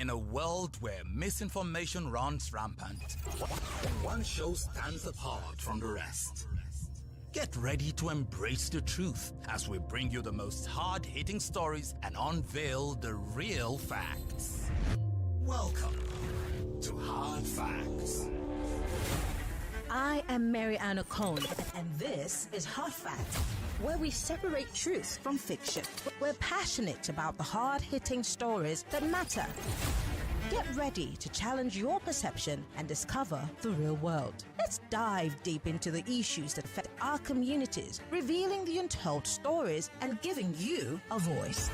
In a world where misinformation runs rampant, one show stands apart from the rest. Get ready to embrace the truth as we bring you the most hard-hitting stories and unveil the real facts. Welcome to Hard Facts. I am Mary-Ann Okon, and this is Hard Facts, where we separate truth from fiction. We're passionate about the hard-hitting stories that matter. Get ready to challenge your perception and discover the real world. Let's dive deep into the issues that affect our communities, revealing the untold stories and giving you a voice.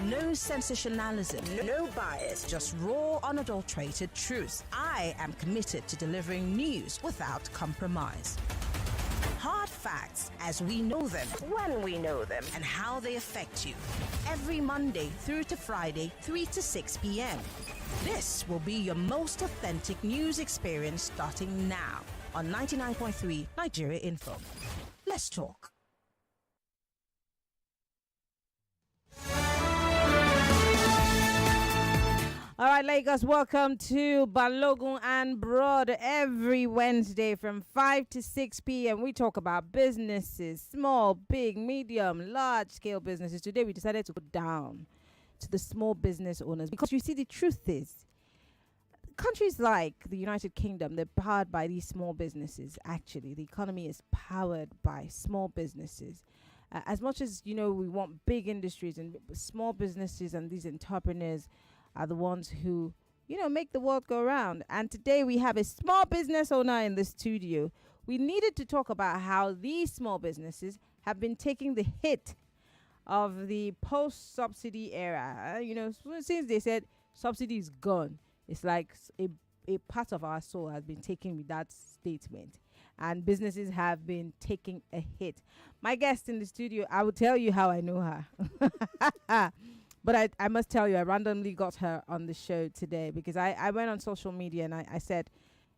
No sensationalism, no bias, just raw, unadulterated truth. I am committed to delivering news without compromise. Hard facts as we know them, when we know them, and how they affect you. Every Monday through to Friday, 3 to 6 p.m. This will be your most authentic news experience starting now on 99.3 Nigeria Info. Let's talk. All right, Lagos, welcome to Balogun and Broad every Wednesday from 5 to 6 p.m. We talk about businesses, small, big, medium, large-scale businesses. Today, we decided to go down to the small business owners because you see, the truth is, countries like the United Kingdom, they're powered by these small businesses, actually. The economy is powered by small businesses. As much as, we want big industries and small businesses and these entrepreneurs are the ones who, make the world go round. And today we have a small business owner in the studio. We needed to talk about how these small businesses have been taking the hit of the post-subsidy era. Since they said subsidy is gone, it's like a part of our soul has been taken with that statement. And businesses have been taking a hit. My guest in the studio, I will tell you how I know her. But I must tell you, I randomly got her on the show today because I went on social media and I said,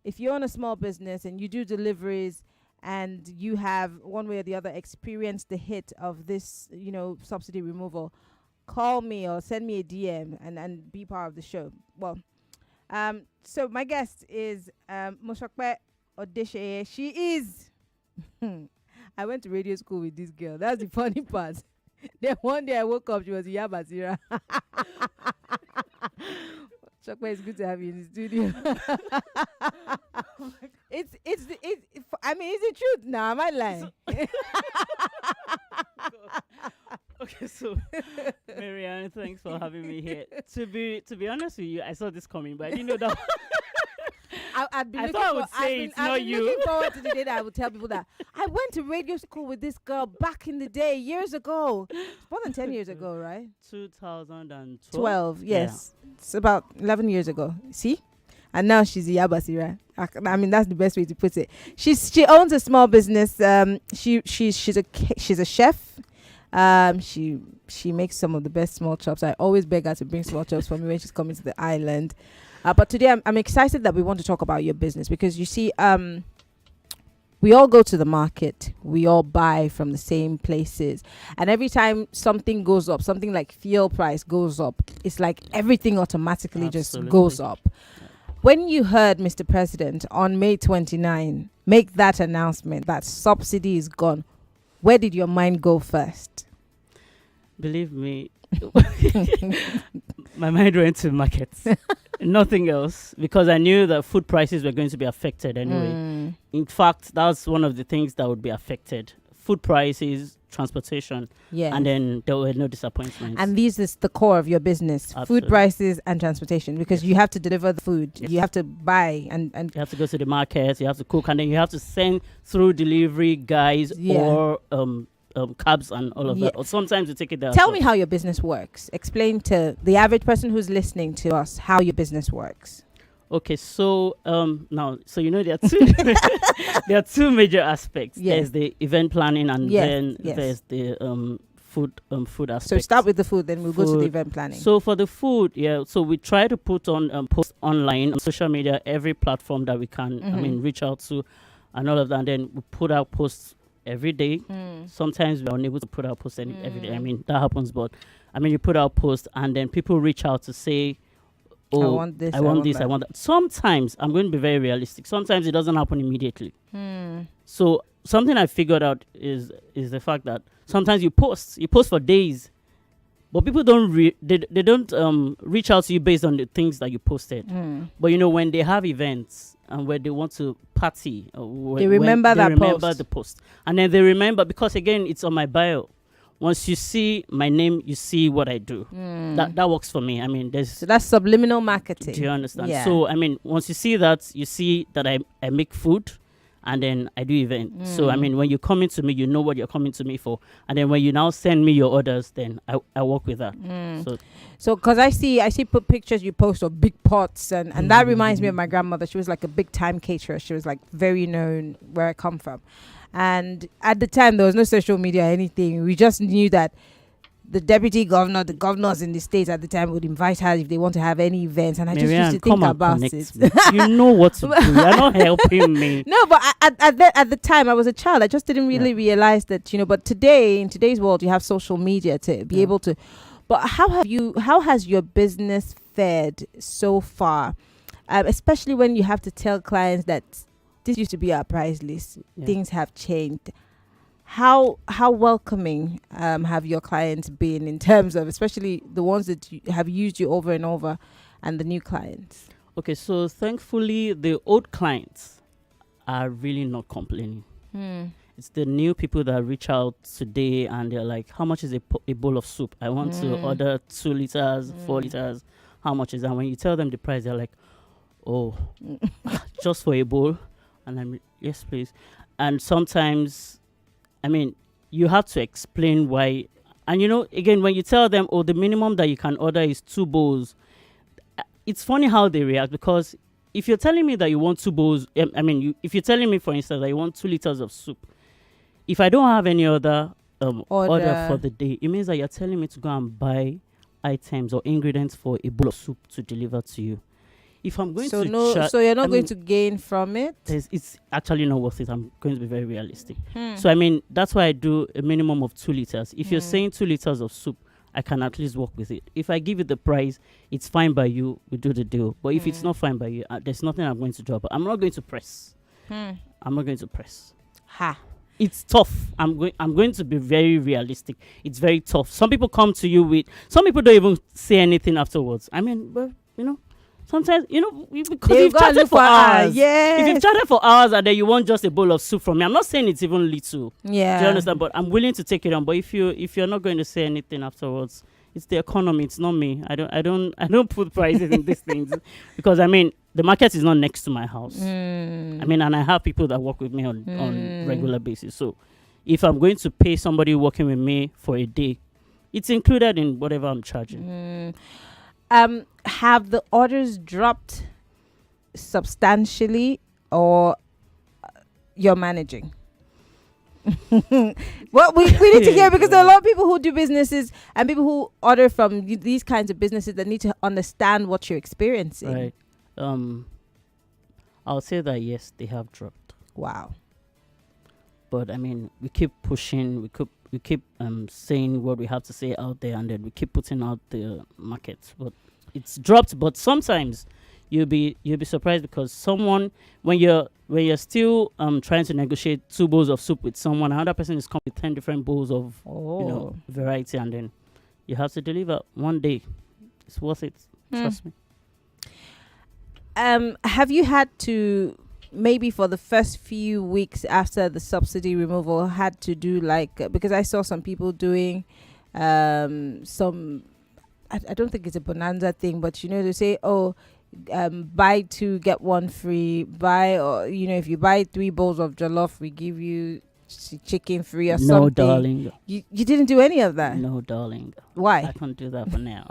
if you own a small business and you do deliveries and you have one way or the other experienced the hit of this, subsidy removal, call me or send me a DM and be part of the show. Well, so my guest is Mosopefoluwa Odeseye. She is. I went to radio school with this girl. That's the funny part. Then one day I woke up, she was Yabasira. Chokwe, it's good to have you in the studio. It's the truth now. Am I lying? Okay, so Mary-Ann, thanks for having me here. To be honest with you, I saw this coming, but I didn't know that. I've been looking forward to the day that I would tell people that I went to radio school with this girl back in the day, years ago. It's more than 10 years ago, right? 2012. 12, yes. Yeah. It's about 11 years ago. See? And now she's a Yabasira. I mean, that's the best way to put it. She owns a small business. She's a chef. She makes some of the best small chops. I always beg her to bring small chops for me when she's coming to the island. But today I'm excited that we want to talk about your business because you see, we all go to the market, we all buy from the same places, and every time something goes up, something like fuel price goes up, it's like everything automatically just goes up. When you heard Mr. President on May 29 make that announcement that subsidy is gone, where did your mind go first? Believe me, my mind went to markets. Nothing else, because I knew that food prices were going to be affected anyway. In fact, that's one of the things that would be affected. Food prices, transportation, and then there were no disappointments. And this is the core of your business, Absolutely. Food prices and transportation, because you have to deliver the food, you have to buy, and you have to go to the market, you have to cook, and then you have to send through delivery guys or cabs and all of that. Or sometimes you take it there. Tell me how your business works. Explain to the average person who's listening to us how your business works. Okay, so now, there are two there are two major aspects. Yeah. There's the event planning and then there's the food aspect. So start with the food, then we'll go to the event planning. So for the food, so we try to put on post online on social media, every platform that we can reach out to and all of that, and then we put out posts every day. Sometimes we're unable to put out posts every day. I mean, that happens, but I mean, you put out posts and then people reach out to say, oh, I want this, I want that. Sometimes, I'm going to be very realistic. Sometimes it doesn't happen immediately. So something I figured out is the fact that sometimes you post for days, but people don't they don't reach out to you based on the things that you posted. But you know, when they have events and where they want to party, they remember the post, and then they remember, because again, it's on my bio. Once you see my name, you see what I do. That works for me. I mean, so that's subliminal marketing. Do you understand? Yeah. So I mean, once you see that I make food, and then I do events. So I mean, when you come into me, you know what you're coming to me for. And then when you now send me your orders, then I work with that. So because I see pictures you post of big pots, and that reminds me of my grandmother. She was like a big time caterer. She was like very known where I come from. And at the time, there was no social media or anything. We just knew that the deputy governor, the governors in the states at the time would invite her if they want to have any events. And I just used to think about it. You know what to do. You're not helping me. No, but at the time, I was a child. I just didn't really realize that, but today, in today's world, you have social media to be able to. But how has your business fared so far? Especially when you have to tell clients that this used to be our price list. Things have changed. How welcoming have your clients been, in terms of especially the ones that have used you over and over, and the new clients? Okay, so thankfully the old clients are really not complaining. It's the new people that reach out today and they're like, how much is a bowl of soup? I want to order 2 liters, 4 liters. How much is that? When you tell them the price, they're like, oh, just for a bowl? And I'm, yes, please. And sometimes, I mean, you have to explain why. And again, when you tell them, oh, the minimum that you can order is 2 bowls, it's funny how they react, because if you're telling me that you want 2 bowls, if you're telling me, for instance, that you want 2 liters of soup, if I don't have any other order for the day, it means that you're telling me to go and buy items or ingredients for a bowl of soup to deliver to you. If I'm going to so you're not going to gain from it? It's actually not worth it. I'm going to be very realistic. So I mean, that's why I do a minimum of 2 liters. If you're saying 2 liters of soup, I can at least work with it. If I give it the price, it's fine by you, we do the deal. But if it's not fine by you, there's nothing I'm going to drop. I'm not going to press. I'm not going to press. It's tough. I'm going to be very realistic. It's very tough. Some people come to you with, some people don't even say anything afterwards. I mean, well, sometimes, because you've chatted for hours. If you've chatted for hours and then you want just a bowl of soup from me, I'm not saying it's even little. Yeah. Do you understand? But I'm willing to take it on. But if you're not going to say anything afterwards, it's the economy. It's not me. I don't put prices in these things, because I mean, the market is not next to my house. I mean, and I have people that work with me on regular basis. So if I'm going to pay somebody working with me for a day, it's included in whatever I'm charging. Have the orders dropped substantially, or you're managing? Well, we need to hear, because there are a lot of people who do businesses and people who order from these kinds of businesses that need to understand what you're experiencing. Right. I'll say that yes, they have dropped. Wow. But I mean, we keep pushing. We keep saying what we have to say out there, and then we keep putting out the market. But it's dropped. But sometimes you'll be surprised, because someone, when you're still trying to negotiate 2 bowls of soup with someone, another person is coming with 10 different bowls of variety, and then you have to deliver one day. It's worth it. Trust me. Have you had to, maybe for the first few weeks after the subsidy removal, had to do because I saw some people doing some, I don't think it's a bonanza thing, but they say, buy 2 get 1 free, if you buy 3 bowls of jollof, we give you chicken free or something. No, darling. You didn't do any of that? No, darling. Why? I can't do that for now.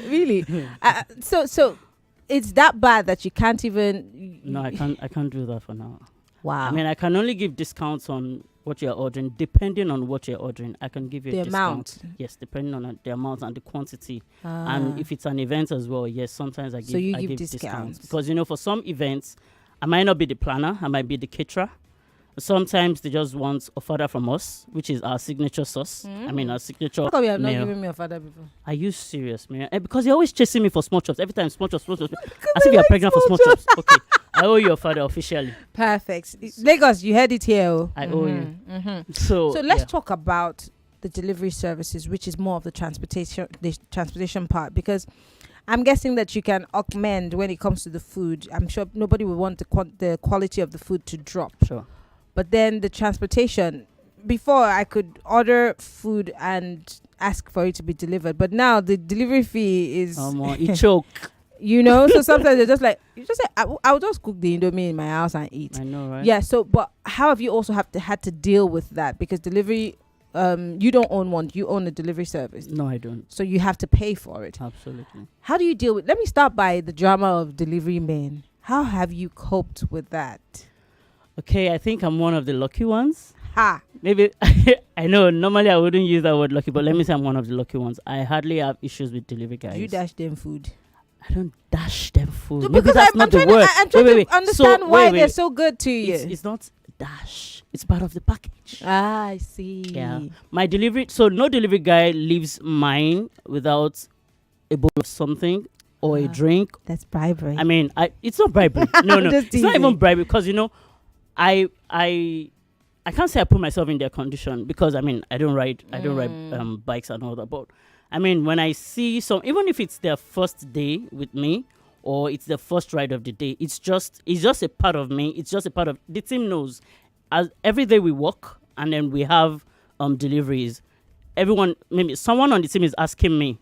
Really? So it's that bad that you can't even... No, I can't do that for now. Wow. I mean, I can only give discounts on what you're ordering. Depending on what you're ordering, I can give you a discount. Amount? Yes, depending on the amount and the quantity. And if it's an event as well, yes, sometimes I give discounts. Because, for some events, I might not be the planner. I might be the caterer. Sometimes they just want a father from us, which is our signature sauce. I mean, our signature How come you have not meal. given me a father before? Are you serious, man? Because you're always chasing me for small chops. Every time small chops. As if you're pregnant for small chops. Okay, I owe you a father officially. Perfect. Lagos, you heard it here. I owe you. Mm-hmm. So let's talk about the delivery services, which is more of the transportation part, because I'm guessing that you can augment when it comes to the food. I'm sure nobody would want the quality of the food to drop. Sure. But then the transportation, before I could order food and ask for it to be delivered, but now the delivery fee is you choke. So sometimes they're just like, you just say, I'll just cook the indomie in my house and eat. I know, right? Yeah. So, but how have you also had to deal with that? Because delivery, you don't own one, you own a delivery service. No, I don't. So you have to pay for it. Absolutely. How do you deal with? Let me start by the drama of delivery men. How have you coped with that? Okay, I think I'm one of the lucky ones. Ha! Maybe I know normally I wouldn't use that word lucky, but let me say I'm one of the lucky ones. I hardly have issues with delivery guys. You dash them food. I don't dash them food. No, Maybe because that's not the word. I'm trying to understand why they're wait. so good to you. It's not dash. It's part of the package. I see. Yeah. My delivery. So no delivery guy leaves mine without a bowl of something or a drink. That's bribery. I mean, it's not bribery. No. Just It's not teasing. even bribery because I can't say I put myself in their condition because I mean I don't ride bikes and all that. But I mean when I see even if it's their first day with me or it's the first ride of the day, it's just a part of me. It's just a part of the team knows. As every day we walk and then we have deliveries. Everyone, maybe someone on the team is asking me,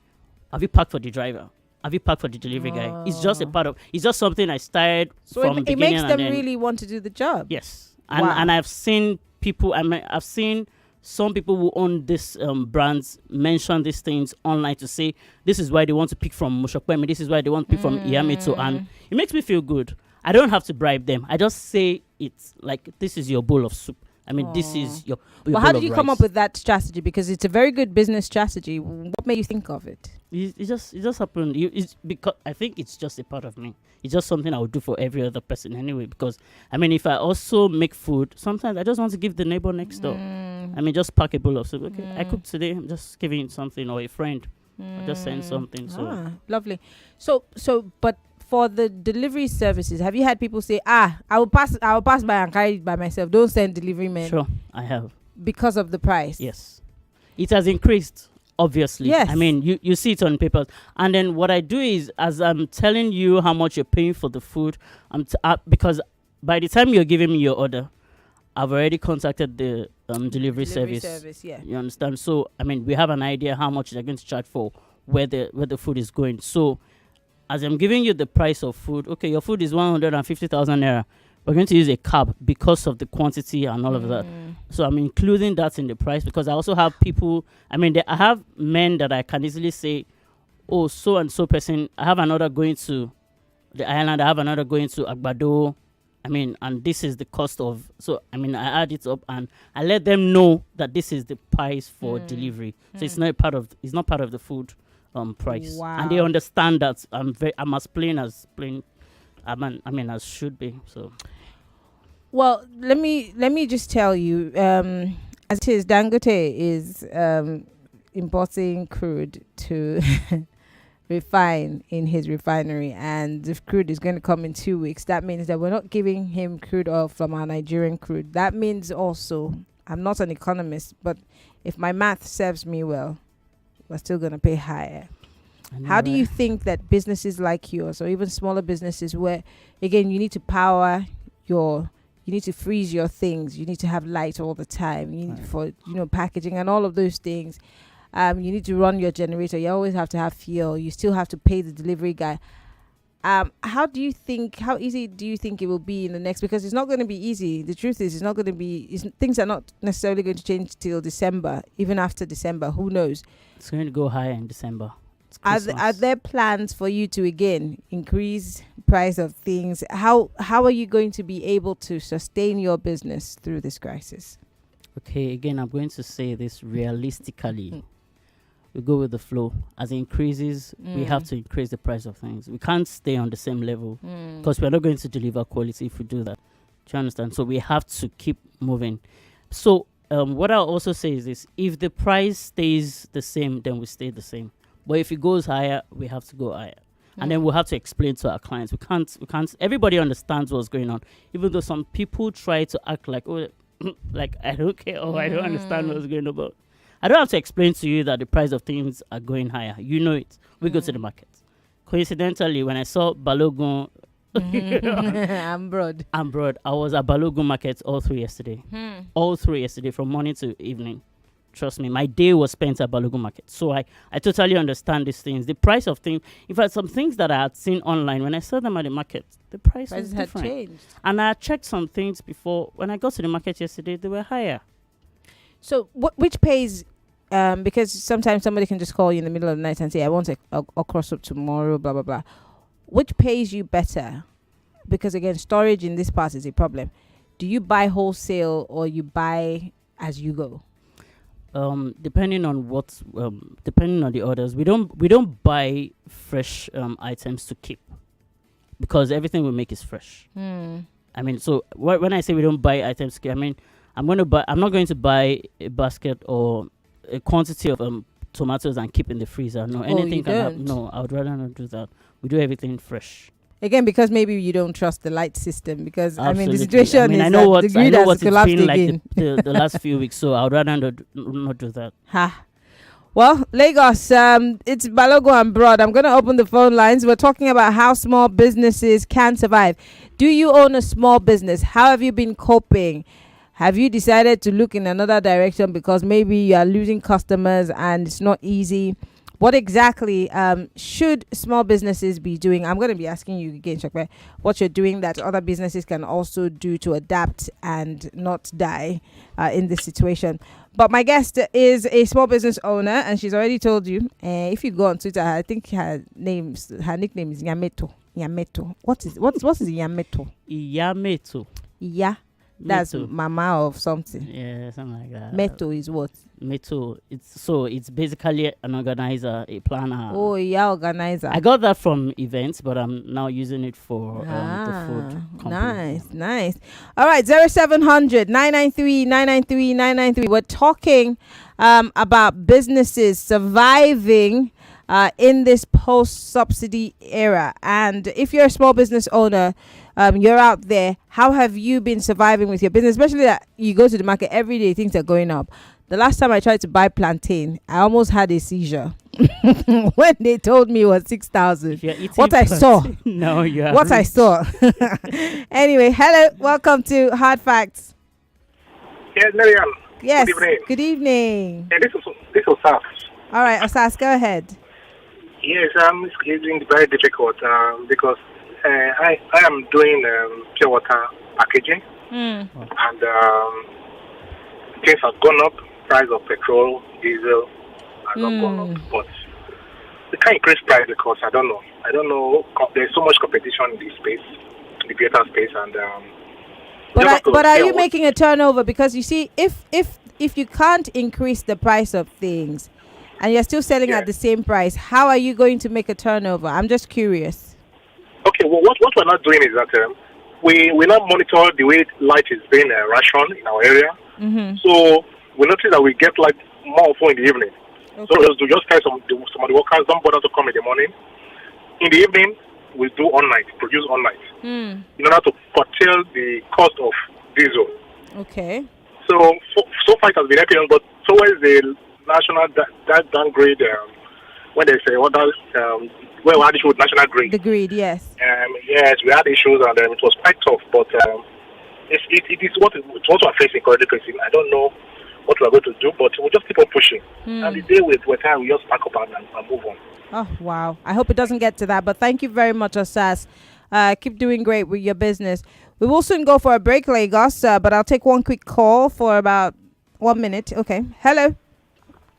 "Have you packed for the driver? Have you packed for the delivery guy?" It's just a part of. It's just something I started from it beginning. makes them really want to do the job. Yes, and I've seen people. I've seen some people who own this brands mention these things online to say this is why they want to pick from Mosopefoluwa. This is why they want to pick from Iyameto, and it makes me feel good. I don't have to bribe them. I just say it's like this is your bowl of soup. I mean, this is your But bowl how did of you come rice. up with that strategy? Because it's a very good business strategy. What made you think of it? It just happened. It's because I think it's just a part of me. It's just something I would do for every other person anyway. Because I mean, if I also make food, sometimes I just want to give the neighbor next door. I mean, just pack a bowl of soup. Okay, I cooked today. I'm just giving something, or a friend. I just send something. So Lovely. So, but for the delivery services, have you had people say, I will pass by and carry it by myself. Don't send delivery men. sure, I have. Because of the price. Yes, it has increased. Obviously, Yes. I mean, you see it on papers, and then what I do is, as I'm telling you how much you're paying for the food, because by the time you're giving me your order, I've already contacted the delivery service. Yeah. You understand? So I mean, we have an idea how much they're going to charge for where the food is going. So as I'm giving you the price of food, okay, your food is 150,000 naira. We're going to use a cab because of the quantity and all of that. So I'm including that in the price because I also have people. I mean, I have men that I can easily say, oh, so and so person. I have another going to the island. I have another going to Agbado. I mean, and this is the cost of. So I mean, I add it up and I let them know that this is the price for delivery. So it's not part of. It's not part of the food price. Wow. And they understand that I'm as plain as plain. I mean, as should be. So. Well, let me just tell you, as it is, Dangote is importing crude to refine in his refinery, and the crude is going to come in 2 weeks. That means that we're not giving him crude oil from our Nigerian crude. That means also, I'm not an economist, but if my math serves me well, we're still going to pay higher. How do you think that businesses like yours, or even smaller businesses, where again you need to you need to freeze your things, you need to have light all the time, you need for packaging and all of those things, you need to run your generator, you always have to have fuel, you still have to pay the delivery guy. How easy do you think it will be in the next? Because it's not going to be easy. The truth is, it's not going to be. Things are not necessarily going to change till December. Even after December, who knows? It's going to go higher in December. Are there plans for you to again increase price of things? How are you going to be able to sustain your business through this crisis? Okay, again, I'm going to say this realistically. We go with the flow. As it increases, we have to increase the price of things. We can't stay on the same level because we're not going to deliver quality if we do that. Do you understand? So we have to keep moving. So what I'll also say is this: if the price stays the same, then we stay the same. But if it goes higher, we have to go higher. And then we'll have to explain to our clients. We can't, everybody understands what's going on. Even though some people try to act like, oh, like, I don't care, or I don't understand what's going on. But I don't have to explain to you that the price of things are going higher. You know it. We go to the market. Coincidentally, when I saw Balogun, I'm broad. I was at Balogun market all through yesterday. All through yesterday, from morning to evening. Trust me, my day was spent at Balogun market. So I totally understand these things. The price of things, in fact, some things that I had seen online, when I saw them at the market, the price was different. Had changed. And I checked some things before. When I got to the market yesterday, they were higher. So which pays, because sometimes somebody can just call you in the middle of the night and say, I want a cross up tomorrow, blah, blah, blah. Which pays you better? Because again, storage in this part is a problem. Do you buy wholesale or you buy as you go? Depending on depending on the orders, we don't buy fresh items to keep, because everything we make is fresh. I mean, so when I say we don't buy items to keep, I mean I'm not going to buy a basket or a quantity of tomatoes and keep in the freezer. No, anything can happen. No, I would rather not do that. We do everything fresh. Again, because maybe you don't trust the light system. Because Absolutely. I mean, the situation is I know what the grid has collapsed it's been again. like the last few weeks. So I would rather not do that. Ha. Well, Lagos, it's Balogun and Broad. I'm going to open the phone lines. We're talking about how small businesses can survive. Do you own a small business? How have you been coping? Have you decided to look in another direction because maybe you are losing customers and it's not easy? What exactly should small businesses be doing? I'm going to be asking you again, Chakwe, what you're doing that other businesses can also do to adapt and not die in this situation. But my guest is a small business owner, and she's already told you. If you go on Twitter, I think her nickname is Yameto. Yameto. What is Yameto? Yameto. Yeah. That's Meto. mama of something. Yeah, something like that. Meto is what? Meto. It's basically an organizer, a planner. Oh, yeah, organizer. I got that from events, but I'm now using it for the food company. Nice. All right, 0700 993 993 993. We're talking about businesses surviving in this post-subsidy era. And if you're a small business owner, you're out there, how have you been surviving with your business? Especially that you go to the market every day, things are going up. The last time I tried to buy plantain, I almost had a seizure when they told me it was 6,000. What I saw. No, you are. What I saw. Anyway, hello, welcome to Hard Facts. Yes, Mary-Ann. Yes. Good evening. Good evening. Yeah, this is Osas. All right, Osas, go ahead. Yes, it's been very difficult because I am doing pure water packaging, and things have gone up. Price of petrol, diesel has not gone up, but we can't increase price because I don't know. There's so much competition in this space, in the greater space, and but are you making a turnover? Because you see, if you can't increase the price of things, and you're still selling at the same price, how are you going to make a turnover? I'm just curious. Okay, well, what we're not doing is that we not monitor the way light is being rationed in our area. So we notice that we get light more often in the evening. Okay. So we just tell some of the workers don't bother to come in the morning. In the evening, we do all night, produce all night, in order to curtail the cost of diesel. Okay. So far it has been helping us, but towards the national that downgrade, when they say others, we had issues with national grid. The grid, yes. Yes, we had issues, and it was quite tough. But it is what we're facing currently. I don't know what we're going to do, but we'll just keep on pushing. And the day we're time, we just pack up and move on. Oh, wow. I hope it doesn't get to that, but thank you very much, Osas. Keep doing great with your business. We will soon go for a break, Lagos, but I'll take one quick call for about 1 minute. Okay. Hello.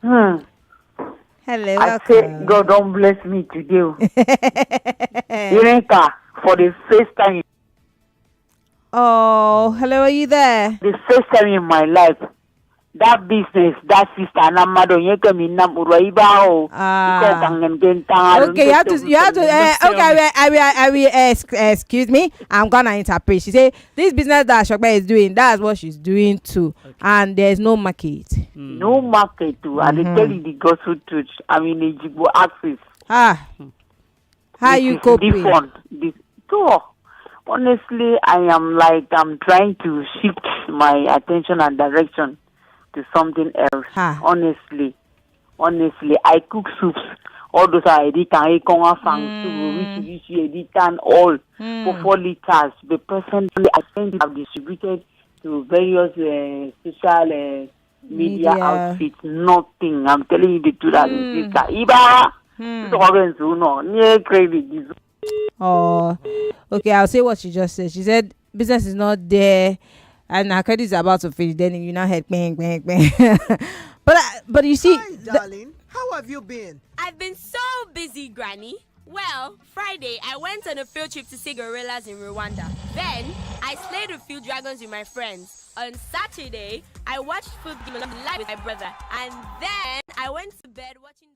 Hello. I say God don't bless me today. Irenka, for the first time. Oh, hello. Are you there? The first time in my life, that business, that sister, Namado, Yekamina, Uraiba, okay, okay, I will, excuse me, I'm gonna interpret. She say, this business that Shokbe is doing, that's what she's doing too. Okay. And there's no market. No market too. And they tell you the gospel truth. I mean, Ejibo access. How you coping? Honestly, I'm trying to shift my attention and direction to something else. Honestly, I cook soups. All those are edit and which edit and all for 4 liters. The presently I think I've distributed to various social media outfits. Nothing. I'm telling you the truth. Oh, okay. I'll say what she just said. She said business is not there, and her credit is about to finish. Then you now head bang, bang, bang. but you see, hi, darling. How have you been? I've been so busy, Granny. Well, Friday I went on a field trip to see gorillas in Rwanda. Then I slayed a few dragons with my friends. On Saturday, I watched football live with my brother, and then I went to bed watching.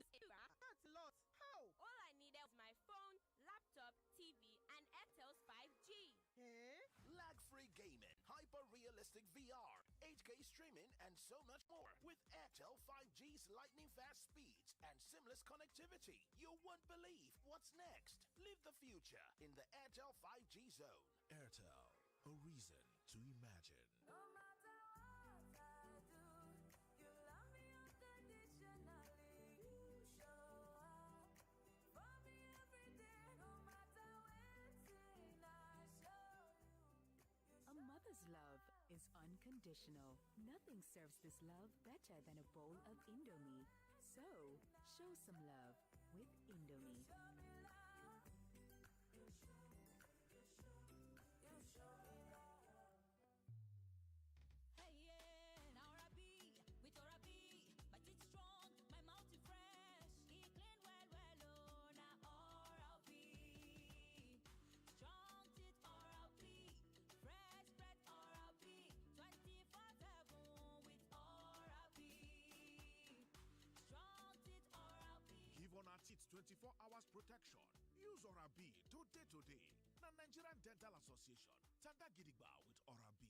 Connectivity. You won't believe what's next. Live the future in the Airtel 5G zone. Airtel, a reason to imagine. No matter what I do, you love me unconditionally. You show up for me every day, no matter when I show you. A mother's love is unconditional. Nothing serves this love better than a bowl of Indomie. So, show some love with Indomie. Teeth 24 hours protection. Use Oral-B today. Na Nigerian Dental Association. Tanda Gidigba with Oral-B.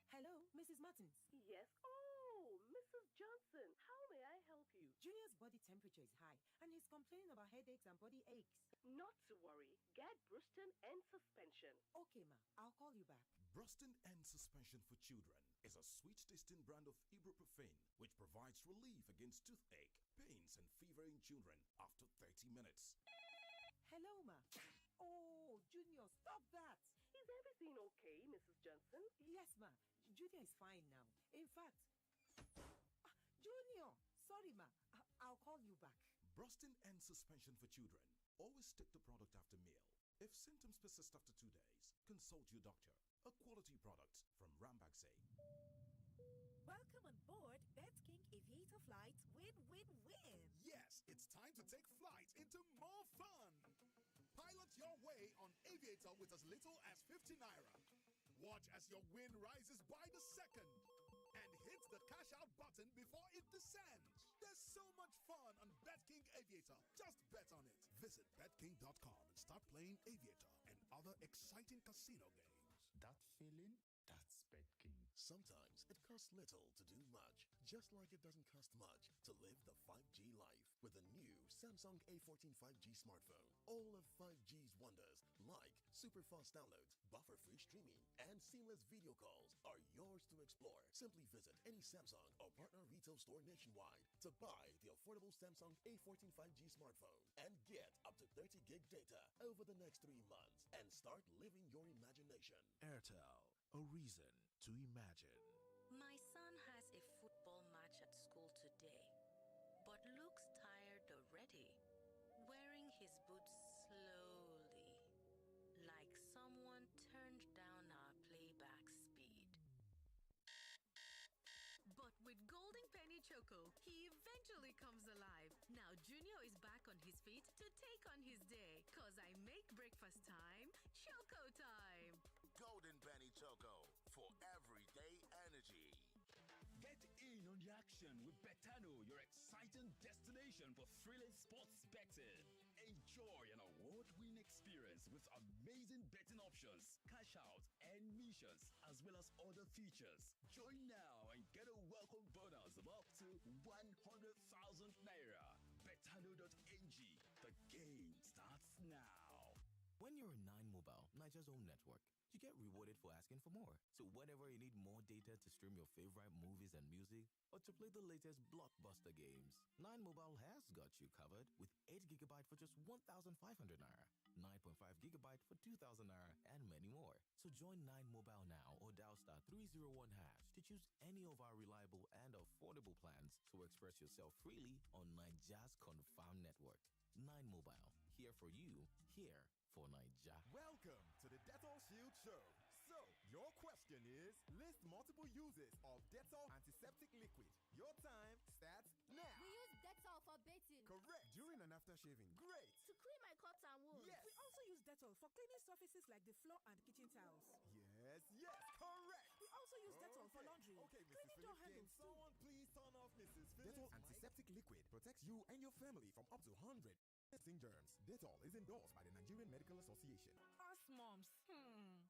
Hello, Mrs. Martins. Yes. Oh, Mrs. Johnson, how may I help you? Junior's body temperature is high, and he's complaining about headaches and body aches. Not to worry. Get Bruston and suspension. Okay, ma. I'll call you back. Bruston and suspension for children is a sweet-tasting brand of ibuprofen which provides relief against toothache, pains, and fever in children after 30 minutes. Hello, ma. Oh, Junior, stop that. Is everything okay, Mrs. Johnson? Yes, ma. Junior is fine now. In fact, Junior, sorry, ma. I'll call you back. Brustin and suspension for children. Always take the product after meal. If symptoms persist after 2 days, consult your doctor. A quality product from Rambaxay. Welcome on board BetKing Aviator Flight Win-Win-Win. Yes, it's time to take flight into more fun. Pilot your way on Aviator with as little as 50 naira. Watch as your win rises by the second. And hit the cash out button before it descends. There's so much fun on BetKing Aviator. Just bet on it. Visit betking.com and start playing Aviator and other exciting casino games. That feeling, that's BetKing. Sometimes it costs little to do much, just like it doesn't cost much to live the 5G life with the new Samsung A14 5G smartphone. All of 5G's wonders, like super fast downloads, buffer-free streaming, and seamless video calls are yours to explore. Simply visit any Samsung or partner retail store nationwide to buy the affordable Samsung A14 5G smartphone and get up to 30 gig data over the next 3 months and start living your imagination. Airtel, a reason to imagine. My son has a football match at school today, but looks tired already. Wearing his boots slowly, like someone turned down our playback speed. But with Golden Penny Choco, he eventually comes alive. Now Junior is back on his feet to take on his day. 'Cause I make breakfast time, Choco time. Golden Penny Choco for everyday energy. Get in on the action with Betano, your exciting destination for thrilling sports betting. Enjoy an award-winning experience with amazing betting options, cash out, and missions, as well as other features. Join now and get a welcome bonus of up to 100,000 naira. Betano.ng. The game starts now. When you're in 9 Mobile, Nigeria's own network, you get rewarded for asking for more. So whenever you need more data to stream your favorite movies and music, or to play the latest blockbuster games, 9 Mobile has got you covered with 8 GB for just 1,500 naira, 9.5 GB for 2,000 naira, and many more. So join 9 Mobile now or dial *301# to choose any of our reliable and affordable plans to express yourself freely on Nigeria's confirmed network. 9 Mobile, here for you, here for Naija. Welcome to the Dettol Shield Show. So, your question is, list multiple uses of Dettol antiseptic liquid. Your time starts now. We use Dettol for bathing. Correct. During and after shaving. Great. To clean my cuts and wounds. Yes. We also use Dettol for cleaning surfaces like the floor and kitchen towels. Yes, correct. We also use Dettol for laundry. Okay, cleaning Mrs. door Phillips, handles. someone please turn off Mrs. Phillips. Dettol antiseptic liquid protects you and your family from up to 100 germs. Dettol is endorsed by the Nigerian Medical Association. Us moms,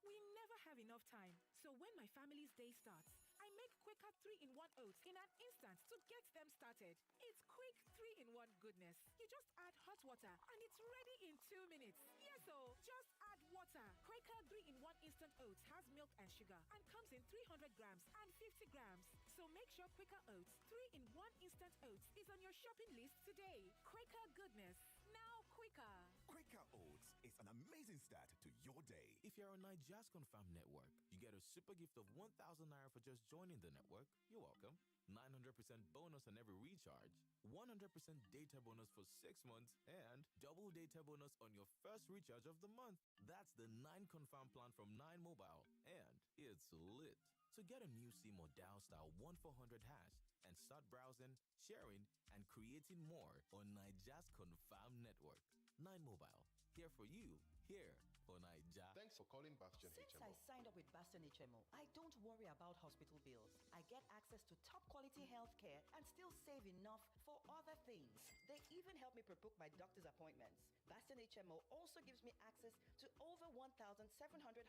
we never have enough time. So when my family's day starts, I make Quaker 3-in-1 oats in an instant to get them started. It's quick 3-in-1 goodness. You just add hot water and it's ready in 2 minutes. Yes, so just add water. Quaker 3-in-1 instant oats has milk and sugar and comes in 300 grams and 50 grams. So make sure Quaker Oats 3-in-1 instant oats is on your shopping list today. Quaker goodness. Now quicker. Quaker Oats is an amazing start to your day. If you're on Nigeria's confirmed network, you get a super gift of 1,000 naira for just joining the network. You're welcome. 900% bonus on every recharge, 100% data bonus for 6 months, and double data bonus on your first recharge of the month. That's the 9 confirmed plan from 9 Mobile, and it's lit. So get a new SIM or dial *1400# and start browsing, sharing, and creating more on Nigeria's confirmed network. 9 Mobile, here for you, here for Naija. Thanks for calling Bastion HMO. Since I signed up with Bastion HMO, I don't worry about hospital bills. I get access to top quality health care and still save enough for other things. They even help me pre-book my doctor's appointments. Bastion HMO also gives me access to over 1,700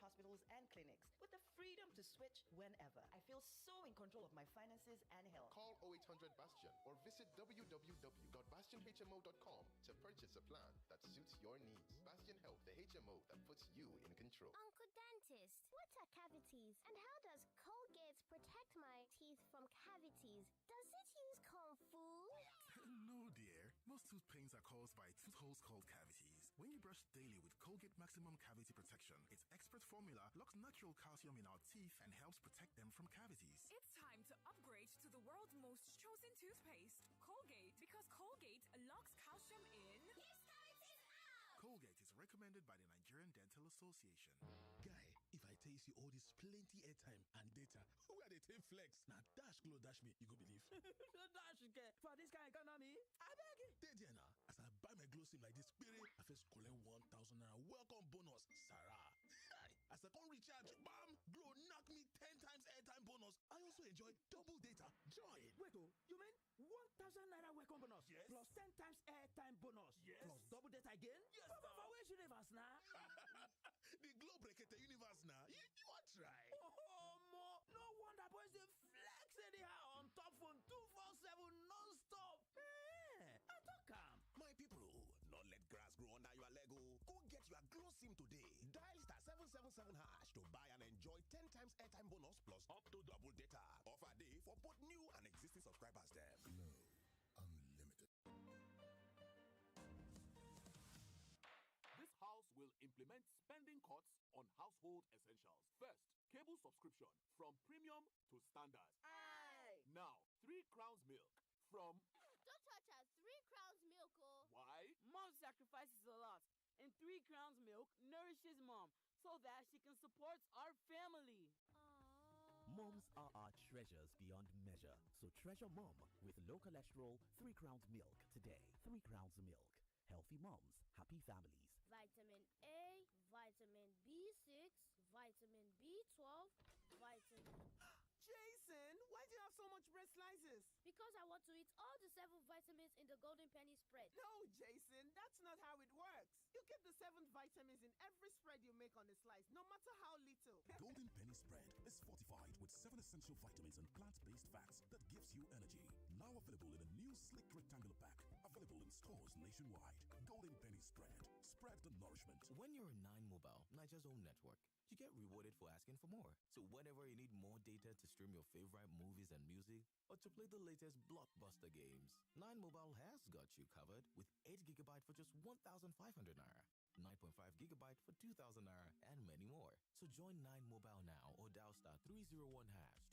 hospitals and clinics with the freedom to switch whenever. I feel so in control of my finances and health. Call 0800 Bastion or visit www.bastionhmo.com to purchase a plan that suits your needs. Bastion Health, the HMO that puts you in control. Uncle Dentist, what are cavities? And how does Colgate protect my teeth from cavities? Does it use Kung Fu? No, dear. Most tooth pains are caused by tooth holes called cavities. When you brush daily with Colgate Maximum Cavity Protection, its expert formula locks natural calcium in our teeth and helps protect them from cavities. It's time to upgrade to the world's most chosen toothpaste, Colgate, because Colgate locks calcium in. Colgate is recommended by the Nigerian Dental Association. Guy, if I tell you see all this plenty airtime and data, who are they take flex? Now dash glow dash me, you go believe. Dash for this kind of economy, I beg you. There now, as I buy my glow sim like this, spirit, I first collect 1,000 naira welcome bonus, Sarah. As I come recharge, bam, glow knock me 10 times airtime bonus. I also enjoy double data. Join. Wait, you mean 1,000 naira welcome bonus? Yes. Plus 10 times airtime bonus? Yes. Plus double data again? Yes. For which universe now? The glow breaker the universe now. You want try? Oh, more. No wonder boys they flex anyhow on top phone 247 non-stop. Hey, I talk am. My people, not let grass grow under your Lego. Go get your glow sim today. Dial *777# to buy and enjoy 10 times airtime bonus plus up to double data. Offer day for both new and existing subscribers. Them. Glow Unlimited. This house will implement spending cuts on household essentials. First, cable subscription from premium to standard. Aye. Now, 3 crowns milk from... Don't touch us. 3 crowns milk, oh. Why? Mom sacrifices a lot, and 3 crowns milk nourishes Mom so that she can support our family. Moms are our treasures beyond measure. So treasure Mom with low cholesterol 3 crowns milk today. 3 crowns milk. Healthy moms, happy families. Vitamin A, vitamin B6, vitamin B12, vitamin... Jason, why do you have so much bread slices? Because I want to eat all the 7 vitamins in the golden penny spread. No, Jason, that's not how it works. You get the 7 vitamins in every spread you make on a slice, no matter how little. Golden Penny Spread is fortified with 7 essential vitamins and plant-based fats that gives you energy. Now available in a new sleek rectangular pack. Available in stores nationwide. Golden Penny Spread. Spread the nourishment. When you're in 9 Mobile, Niger's own network, you get rewarded for asking for more. So whenever you need more data to stream your favorite movies and music, or to play the latest blockbuster games, 9 Mobile has got you covered with 8 GB for just 1,500 naira, 9.5 GB for 2,000 naira, and many more. So join 9 Mobile now or dial star 301#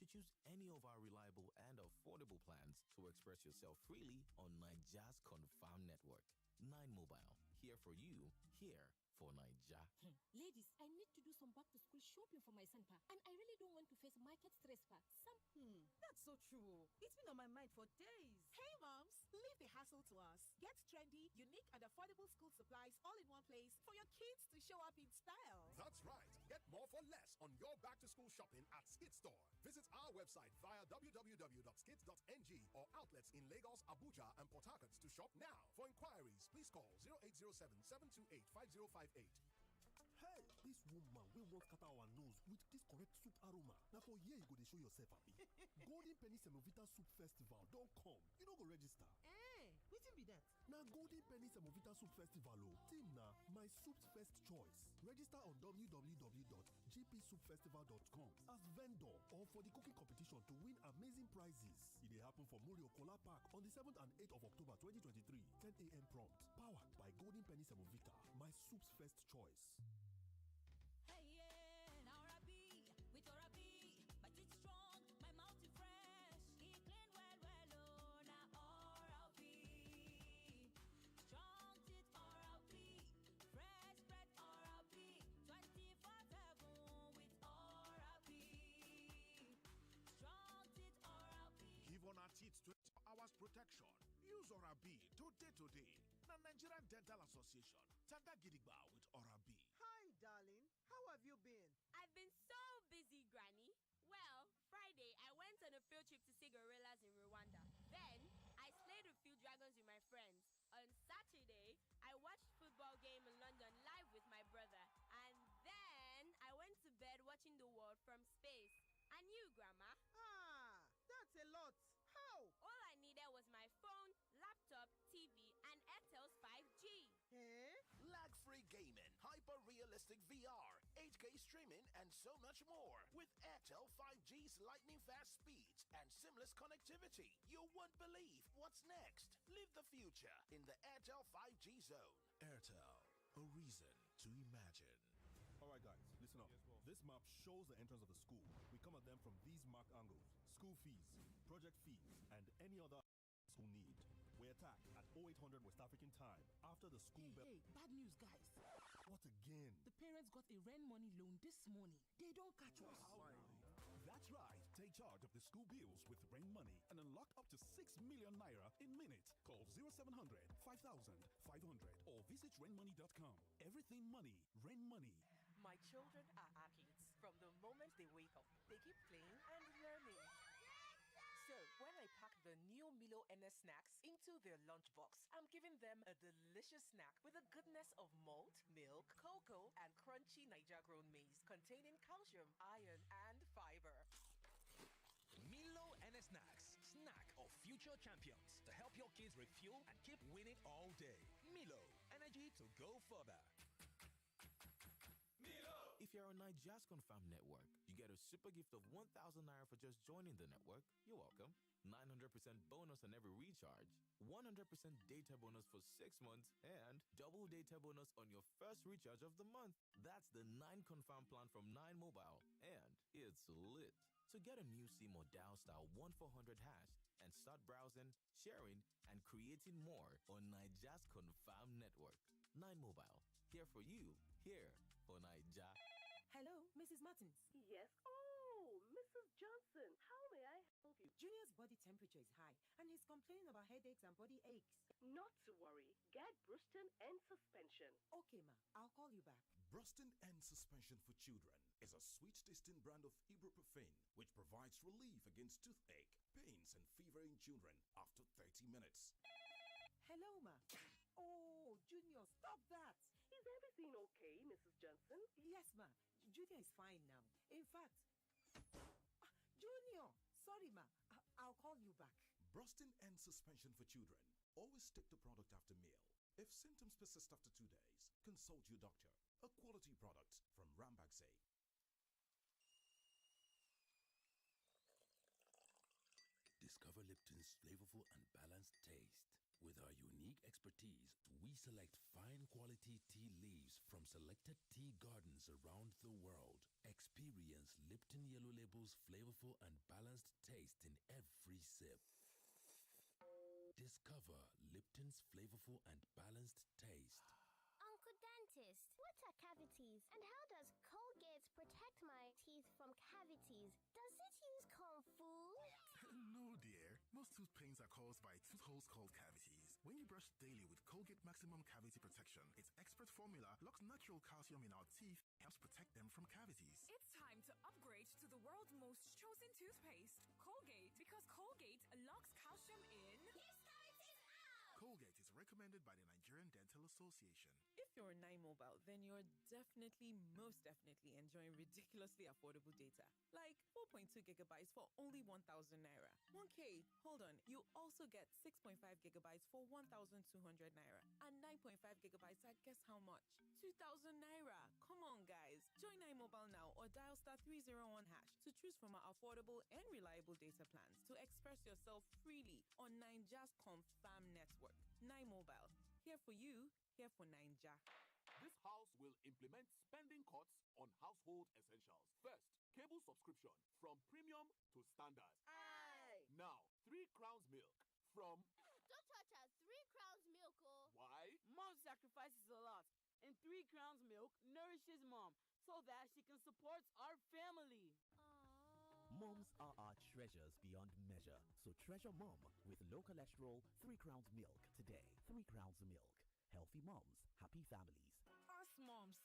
to choose any of our reliable and affordable plans to express yourself freely on Niger's confirmed network. 9 Mobile, here for you, here for Niger. Ladies, I need to do some back-to-school shopping for my son, pa, and I really don't want to face market stress, pa. That's so true. It's been on my mind for days. Hey, moms, leave the hassle to us. Get trendy, unique, and affordable school supplies all in one place for your kids to show up in style. That's right. Get more for less on your back-to-school shopping at Skid Store. Visit our website via www.skids.ng or outlets in Lagos, Abuja, and Port Harcourt to shop now. For inquiries, please call 0807-728-5058. Hey, this woman we won't cut our nose with this correct soup aroma. Now for here you go to show yourself happy. Golden Penny Semovita Soup Festival don't come. You don't go register. Wetin be that? Now Golden Penny Semovita Soup Festival team na my soup's first choice. Register on www.gpsoupfestival.com as vendor or for the cooking competition to win amazing prizes. It will happen for Muri Okola Park on the 7th and 8th of October 2023, 10 a.m. prompt. Powered by Golden Penny Semovita, my soup's first choice. Hey, yeah, now Rabi, with Orabi, my teeth strong, my mouth is fresh, it clean well, oh, now Orabi. Strong teeth Orabi, fresh bread Orabi, 24/7 with Orabi. Strong teeth Orabi. Give on our teeth 24 hours protection. Use Orabi today. The Nigerian Dental Association. Tanda Gidigba with Orabi. Hi, darling. How have you been? I've been so busy, Granny. Well, Friday, I went on a field trip to see gorillas in Rwanda. Then, I slayed a few dragons with my friends. On Saturday, I watched football game in London live with my brother. And then, I went to bed watching the world from space. And you, Grandma? That's a lot. How? All I needed was my phone, laptop, TV, and Airtel's 5G. Lag-free gaming, hyper-realistic VR, 8K streaming, and so much more. With Airtel 5G's lightning-fast speeds and seamless connectivity, you won't believe what's next. Live the future in the Airtel 5G zone. Airtel, a reason to imagine. Alright guys, listen up. This map shows the entrance of the school. We come at them from these marked angles. School fees, project fees, and any other school need. We attack at 0800 West African time after the school bell. Hey, bad news, guys. What again? The parents got a rent money loan this morning. They don't catch us. That's right. Take charge of the school bills with Rain Money and unlock up to 6 million naira in minutes. Call 0700 5000 500 or visit rainmoney.com. Everything money, Rain Money. My children are athletes. From the moment they wake up, they keep playing and learning. So, when I pack the new Milo NS snacks into their lunchbox, I'm giving them a delicious snack with the goodness of malt, milk, cocoa, and crunchy Niger-grown maize containing calcium, iron, and fiber. Milo NS Snacks, snack of future champions to help your kids refuel and keep winning all day. Milo, energy to go further. If you're on Niger's confirmed network, you get a super gift of 1,000 naira for just joining the network. You're welcome. 900% bonus on every recharge, 100% data bonus for 6 months, and double data bonus on your first recharge of the month. That's the 9 confirmed plan from 9 Mobile, and it's lit. So get a new SIM or dial star 1400# and start browsing, sharing, and creating more on Niger's confirmed network. 9 Mobile, here for you, here for Niger. Hello, Mrs. Martins. Yes. Oh, Mrs. Johnson, how may I help you? Junior's body temperature is high, and he's complaining about headaches and body aches. Not to worry. Get Bruston and suspension. Okay, ma. I'll call you back. Bruston End Suspension for Children is a sweet-tasting brand of ibuprofen which provides relief against toothache, pains, and fever in children after 30 minutes. Hello, ma. Oh, Junior, stop that. Is everything okay, Mrs. Johnson? Yes, ma. Junior is fine now. In fact, Junior, sorry, ma. I'll call you back. Bruston End Suspension for Children. Always take the product after meal. If symptoms persist after 2 days, consult your doctor. A quality product from Rambaxay. Discover Lipton's flavorful and balanced taste. With our unique expertise, we select fine quality tea leaves from selected tea gardens around the world. Experience Lipton Yellow Label's flavorful and balanced taste in every sip. Discover Lipton's flavorful and balanced taste. Uncle Dentist, what are cavities? And how does Colgate protect my teeth from cavities? Does it use Kung Fu? No, dear. Most tooth pains are caused by tooth holes called cavities. When you brush daily with Colgate Maximum Cavity Protection, its expert formula locks natural calcium in our teeth, helps protect them from cavities. It's time to upgrade to the world's most chosen toothpaste, Colgate, because Colgate locks calcium in. Colgate is recommended by the Nigerian Dental Association. If you're 9Mobile, then you're most definitely enjoying ridiculously affordable data. Like 4.2 gigabytes for only 1,000 naira. 1K, hold on, you also get 6.5 gigabytes for 1,200 naira. And 9.5 gigabytes at guess how much? 2,000 naira. Come on, guys. Join 9Mobile now or dial *301# to choose from our affordable and reliable data plans to express yourself freely on Ninja's Confirm Network. 9Mobile. Here for you, here for Ninja. This house will implement spending cuts on household essentials. First, cable subscription from premium to standard. Aye. Now, 3 crowns milk from... Don't touch her 3 crowns milk, oh. Why? Mom sacrifices a lot, and 3 crowns milk nourishes mom so that she can support our family. Moms are our treasures beyond measure. So treasure mom with low cholesterol 3 crowns milk today. 3 crowns milk. Healthy moms, happy families. Us moms,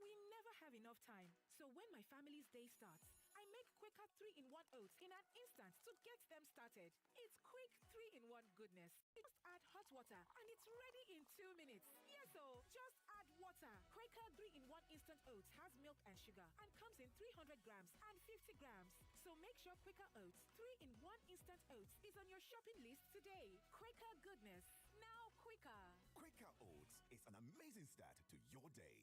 we never have enough time. So when my family's day starts, I make quicker 3-in-1 oats in an instant to get them started. It's quick 3-in-1 goodness. Just add hot water and it's ready in 2 minutes. Yes, so just add water. Quaker 3-in-1 instant oats has milk and sugar and comes in 300 grams and 50 grams. So make sure Quaker Oats 3-in-1 instant oats is on your shopping list today. Quaker goodness, now quicker. Quaker Oats is an amazing start to your day.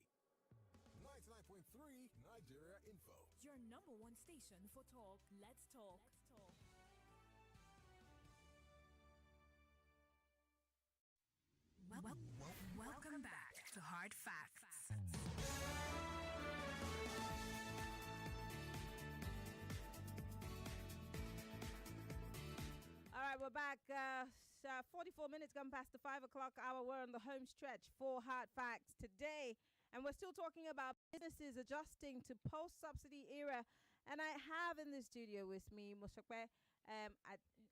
99.3 Nigeria Info. Your #1 station for talk. Let's talk. Welcome back to Hard Facts. All right, we're back. 44 minutes gone past the 5 o'clock hour. We're on the home stretch for Hard Facts today. And we're still talking about businesses adjusting to post-subsidy era. And I have in the studio with me, Mosopefoluwa.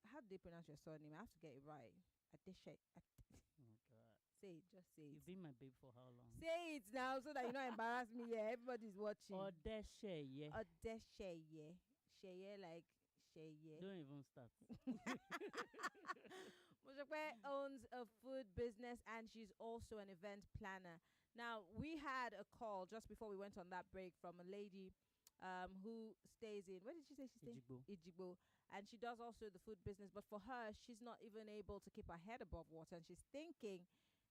How do they pronounce your surname? I have to get it right. Odeseye. Oh, God. Say it, just say it. You've been my babe for how long? Say it now so that you don't embarrass me. Yeah, everybody's watching. Odeseye. Odeseye. Sheye like Sheye. Don't even start. Mosopefoluwa owns a food business and she's also an event planner. Now, we had a call just before we went on that break from a lady who stays in, where did she say she stays? Ijigbo. And she does also the food business. But for her, she's not even able to keep her head above water. And she's thinking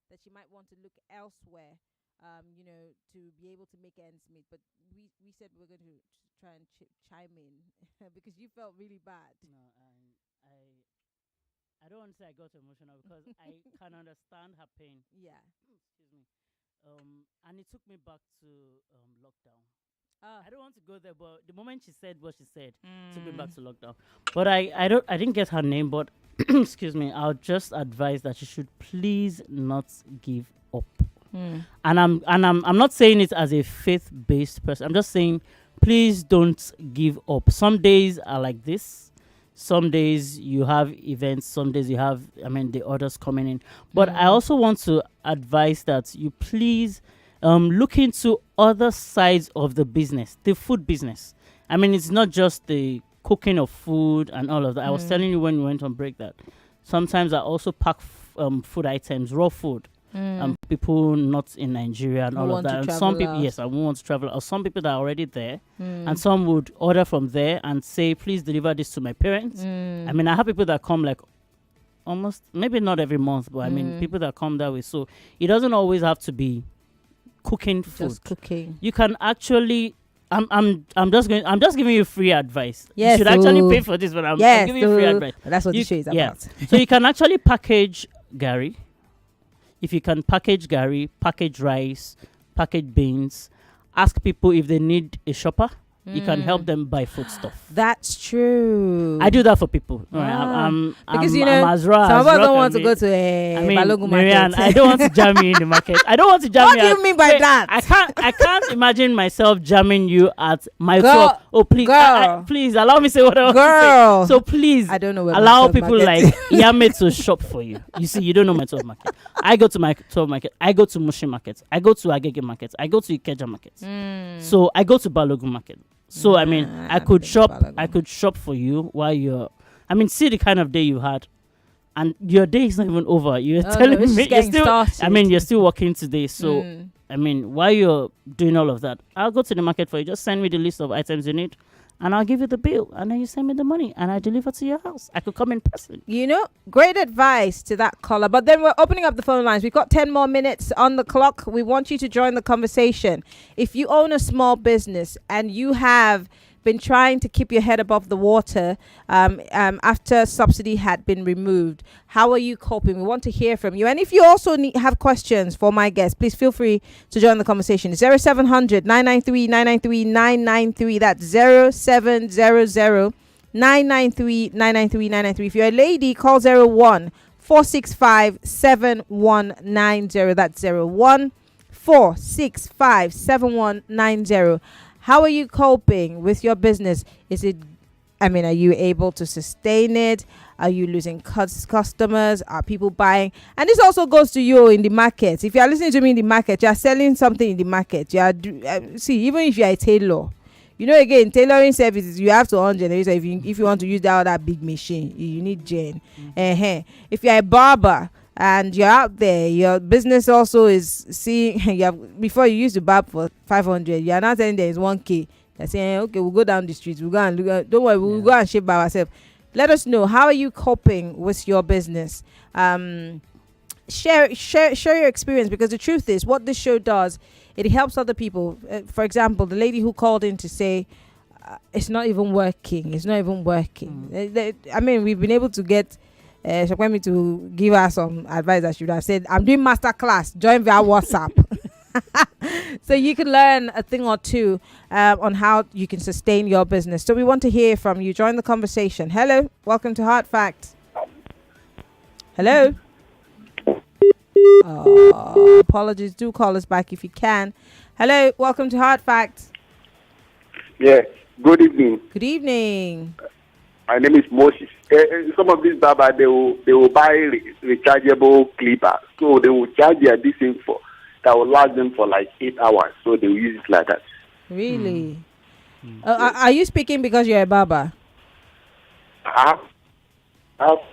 that she might want to look elsewhere, to be able to make ends meet. But we said we were going to try and chime in because you felt really bad. No, I don't want to say I got emotional because I can understand her pain. Yeah. Excuse me. And it took me back to lockdown. I don't want to go there, but the moment she said what she said, took me back to lockdown. But I didn't get her name, but excuse me, I'll just advise that she should please not give up. And I'm not saying it as a faith-based person. I'm just saying please don't give up. Some days are like this. Some days you have events, some days you have, the orders coming in. But I also want to advise that you please look into other sides of the business, the food business. It's not just the cooking of food and all of that. I was telling you when we went on break that sometimes I also pack food items, raw food. People not in Nigeria and all of that. And some people, yes, I won't want to travel. Or some people that are already there, and some would order from there and say, "Please deliver this to my parents." I have people that come like almost, maybe not every month, but people that come that way. So it doesn't always have to be cooking food. Just cooking. You can actually. I'm just giving you free advice. Yes, you should actually pay for this, but I'm giving you free advice. But that's what the show is about. So you can actually package Gary. If you can package Gary, package rice, package beans, ask people if they need a shopper. You can help them buy food stuff. That's true. I do that for people. Because I'm some of us don't want to go to a Balogun Mary-Ann, market. I don't want to jam you in the market. I don't want to jam What you. do you mean by that? I can't imagine myself jamming you at my Girl, top. Oh please, please allow me to say what I want to say. So please, I don't know where allow my top people market like Yame to shop for you. You see, you don't know my top market. I go to my top market. I go to Mushi market. I go to Agege market. I go to Ikeja market. So I go to Balogun market. So I could shop for you while you're see the kind of day you had, and your day is not even over. You're telling me you're still working today. So while you're doing all of that, I'll go to the market for you. Just send me the list of items you need, and I'll give you the bill, and then you send me the money, and I deliver to your house. I could come in person. Great advice to that caller. But then we're opening up the phone lines. We've got 10 more minutes on the clock. We want you to join the conversation. If you own a small business and you have been trying to keep your head above the water after subsidy had been removed, how are you coping? We want to hear from you. And if you also have questions for my guests, please feel free to join the conversation. 0700 993 993 993. That's 0700 993 993 993. If you're a lady, call 01 465 7190. That's 01 465 7190. How are you coping with your business? Are you able to sustain it? Are you losing customers? Are people buying? And this also goes to you in the market. If you are listening to me in the market, you are selling something in the market. You are even if you are a tailor, again, tailoring services, you have to own generator. If you want to use that big machine, you need gen. If you are a barber and you're out there, your business also is seeing before you used to barb for 500, you are now telling there is 1K. They're saying, okay, we'll go down the streets, we'll go and look, don't worry, we'll go and shape by ourselves. Let us know, how are you coping with your business? Share your experience, because the truth is, what this show does, it helps other people. For example, the lady who called in to say it's not even working. We've been able to get Shakwemi to give us some advice that she would have said, I'm doing master class, join via WhatsApp. So you can learn a thing or two on how you can sustain your business. So we want to hear from you. Join the conversation. Hello, welcome to Hard Facts. Hello. Apologies, do call us back if you can. Hello, welcome to Hard Facts. Yeah, good evening. Good evening. My name is Moses. Some of these baba, they will buy rechargeable clipper, so they will charge their this thing for that will last them for like 8 hours, so they will use it like that. Really? Are you speaking because you're a baba?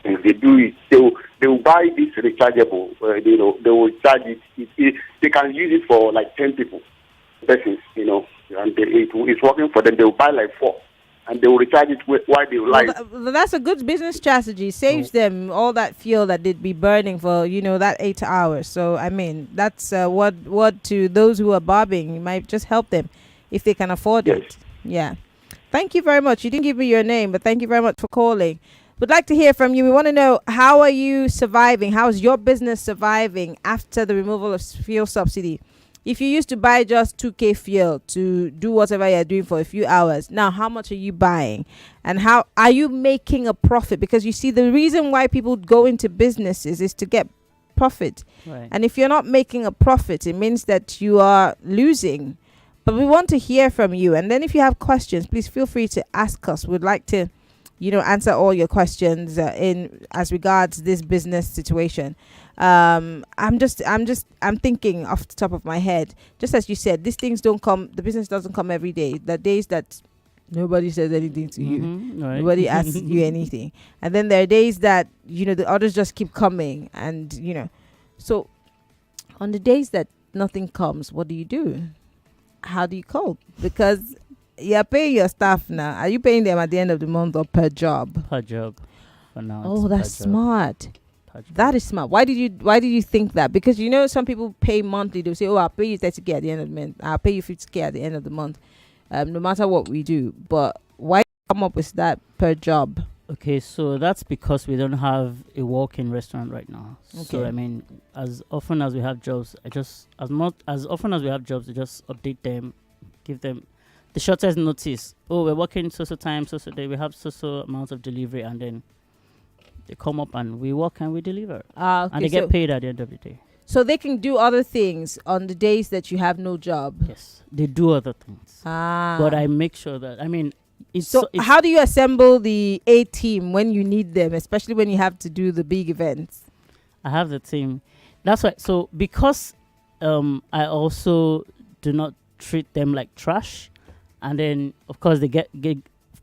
They do it. They will buy this rechargeable. They will charge it. They can use it for like 10 people, persons, and it's working for them. They will buy like 4. And they will recharge it while they will live. That's a good business strategy. Saves them all that fuel that they'd be burning for, that 8 hours. So, that's what to those who are barbing. You might just help them if they can afford it. Yeah. Thank you very much. You didn't give me your name, but thank you very much for calling. We'd like to hear from you. We want to know, how are you surviving? How is your business surviving after the removal of fuel subsidy? If you used to buy just 2K fuel to do whatever you're doing for a few hours, now how much are you buying? And how are you making a profit? Because you see, the reason why people go into businesses is to get profit. Right. And if you're not making a profit, it means that you are losing. But we want to hear from you. And then if you have questions, please feel free to ask us. We'd like to answer all your questions in as regards this business situation. I'm thinking off the top of my head, just as you said, these things don't come, the business doesn't come every day. The days that nobody says anything to you, right. nobody asks you anything, and then there are days that the orders just keep coming, and so on the days that nothing comes, what do you do? How do you cope? Because you're paying your staff now. Are you paying them at the end of the month or per job? Per job. For now. Oh, that's smart. Per job. That is smart. Why did you think that? Because some people pay monthly. They'll say, "Oh, I'll pay you 30K at the end of the month. I'll pay you 50K at the end of the month." No matter what we do. But why come up with that per job? Okay, so that's because we don't have a walk-in restaurant right now. Okay. So as often as we have jobs, I just update them, give them the shortest notice. Oh, we're working so time, so day. We have so amount of delivery, and then they come up and we work and we deliver, okay, and they get paid at the end of the day. So they can do other things on the days that you have no job. Yes, they do other things. But I make sure that it's how do you assemble the A team when you need them, especially when you have to do the big events? I have the team. That's why. So because I also do not treat them like trash, and then of course they get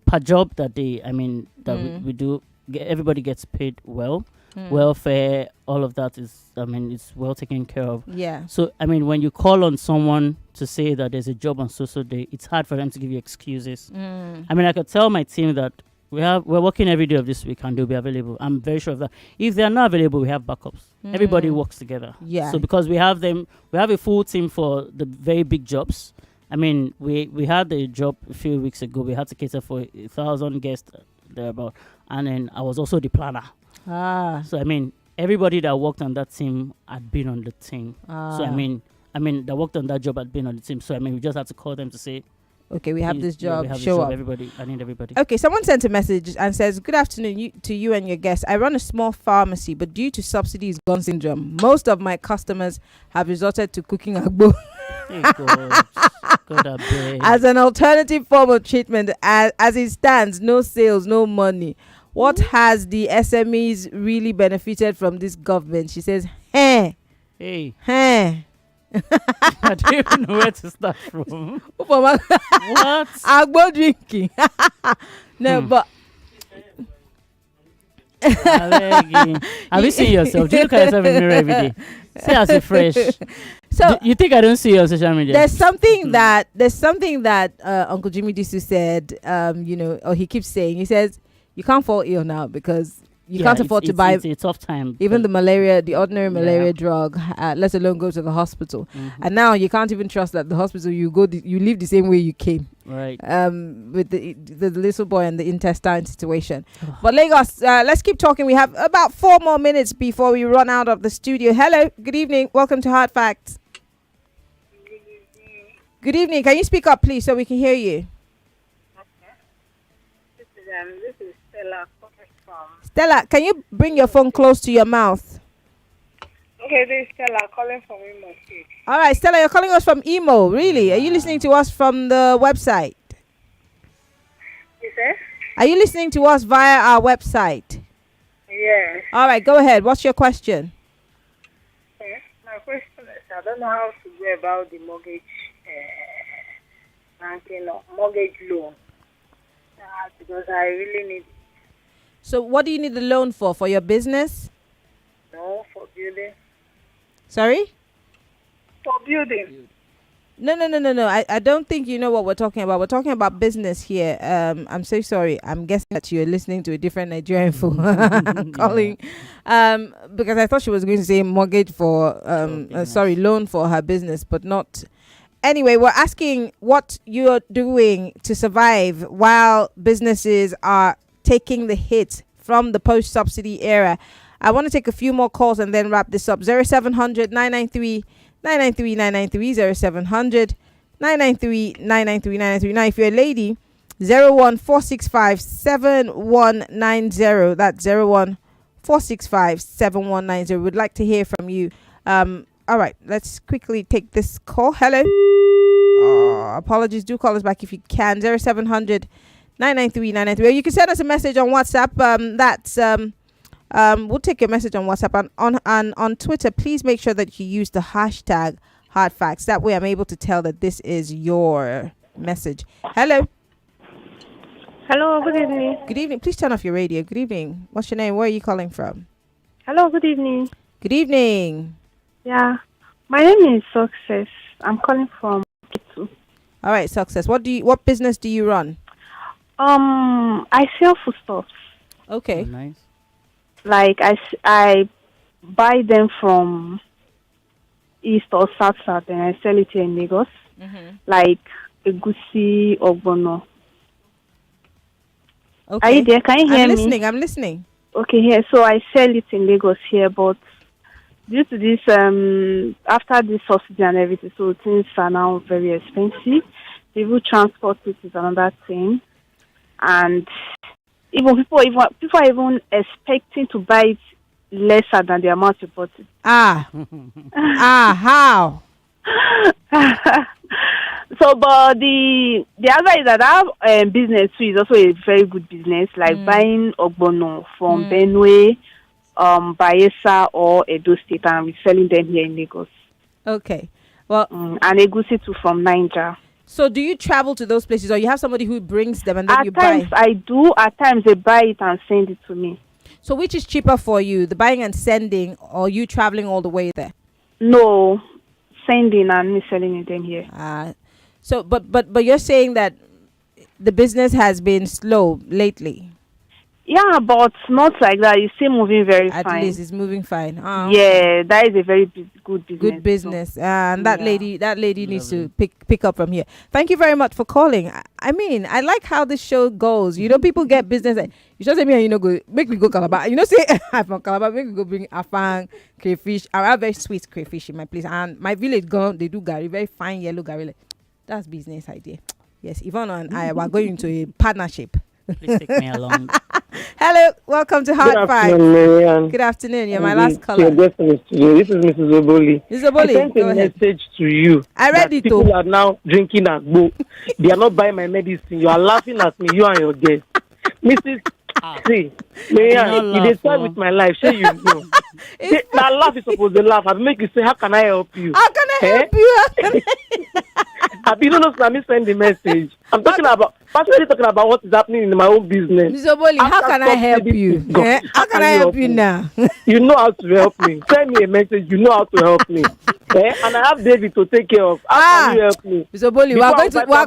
per job that we do. Everybody gets paid well. Welfare, all of that is, it's well taken care of. Yeah. So, when you call on someone to say that there's a job on so day, it's hard for them to give you excuses. I could tell my team that we're working every day of this week and they'll be available. I'm very sure of that. If they're not available, we have backups. Everybody works together. Yeah. So because we have a full team for the very big jobs. We had a job a few weeks ago. We had to cater for 1,000 guests thereabout. And then I was also the planner. So everybody that worked on that team had been on the team. So that worked on that job had been on the team. So we just had to call them to say, okay, we have this job. We have Show this job. up. Everybody, I need everybody. Okay, someone sent a message and says, "Good afternoon to you and your guests. I run a small pharmacy, but due to subsidies gone syndrome, most of my customers have resorted to cooking agbo as an alternative form of treatment. As it stands, no sales, no money. What has the SMEs really benefited from this government?" She says, Hey. I don't even know where to start from. What? Agbo drinking. No, but have you seen yourself? Do you look at yourself in the mirror every day? See as you fresh. So you think I don't see you on social media? There's something that Uncle Jimmy Disu said, or he keeps saying. He says, you can't fall ill now because you can't afford to buy. It's a tough time. Even the ordinary malaria drug, let alone go to the hospital. And now you can't even trust that the hospital you live the same way you came. Right. With the little boy and the intestine situation. But Lagos, let's keep talking. We have about 4 more minutes before we run out of the studio. Hello. Good evening. Welcome to Hard Facts. Good evening. Can you speak up, please, so we can hear you? This is Stella from. Stella, can you bring your phone close to your mouth? Okay, this is Stella calling from Imo State. All right, Stella, you're calling us from Imo. Really? Are you listening to us from the website? You say? Are you listening to us via our website? Yes. All right, go ahead. What's your question? Okay. My question is, I don't know how to go about the mortgage banking or mortgage loan. Because I really need it. So what do you need the loan for? For your business? No, for building. Sorry? For building. No. I don't think you know what we're talking about. We're talking about business here. I'm so sorry. I'm guessing that you're listening to a different Nigerian phone calling. Because I thought she was going to say mortgage for loan for her business, but not. Anyway, we're asking what you're doing to survive while businesses are taking the hit from the post-subsidy era. I want to take a few more calls and then wrap this up. 0700 993 993 993 0700 993 993 993. Now, if you're a lady, 01465 7190. That's 01465 7190. We'd like to hear from you. All right, let's quickly take this call. Hello. Apologies. Do call us back if you can. 0700 993. Or you can send us a message on WhatsApp. We'll take your message on WhatsApp and on Twitter. Please make sure that you use the hashtag hard facts. That way I'm able to tell that this is your message. Hello. Hello, good evening. Good evening. Please turn off your radio. Good evening. What's your name? Where are you calling from? Hello, good evening. Good evening. Yeah. My name is Success. I'm calling from Kitu. All right, Success. What business do you run? I sell foodstuffs. Okay. Oh, nice. Like I buy them from East or South and I sell it here in Lagos. Like egusi, ogbono. Okay. Are you there? Can you hear me? I'm listening. Okay, here. So I sell it in Lagos here, but due to this, after this subsidy and everything, so things are now very expensive. Even transport it is another thing, and people are even expecting to buy it lesser than the amount you bought it. How? So, but the other is that our business too is also a very good business, like buying ogbono from Benue, Bayelsa or Edo State, and reselling them here in Lagos. Okay. Well, and egusi too from Niger. So, do you travel to those places, or you have somebody who brings them and then you buy? At times I do. At times they buy it and send it to me. So, which is cheaper for you, the buying and sending, or you traveling all the way there? No, sending and me selling them here. So, but you're saying that the business has been slow lately. Yeah, but not like that. It's still moving very fine. At least it's moving fine. Yeah, that is a very good business. Good business. So. And that lady needs to pick up from here. Thank you very much for calling. I mean, I like how this show goes. You know, people get business. You just say me and you know go make me go Calabar. You know, say I'm from Calabar, make me go bring afang, crayfish. I have very sweet crayfish in my place. And my village gone, they do gari, very fine yellow gari. That's business idea. Yes, Yvonne and I were going into a partnership. Please take me along. Hello, welcome to Hard Five. Good afternoon. You're my last caller. This is Mrs. Oboli. Mrs. Oboli, I sent a message to you. I read it. People are now drinking agbo. They are not buying my medicine. You are laughing at me. You and your guest, Mrs. See, Mary-Ann, you decide with my life. Sure, you know. That laugh is supposed to laugh. I make you say, "How can I help you?" How can I help you? I don't know. Let me send the message. I'm talking about. Personally talking about what is happening in my own business. Mr. Oboli, how can I help you? How can I help you now? You know how to help me. Send me a message. You know how to help me. And I have David to take care of. How can you help me? Mr. Oboli, we are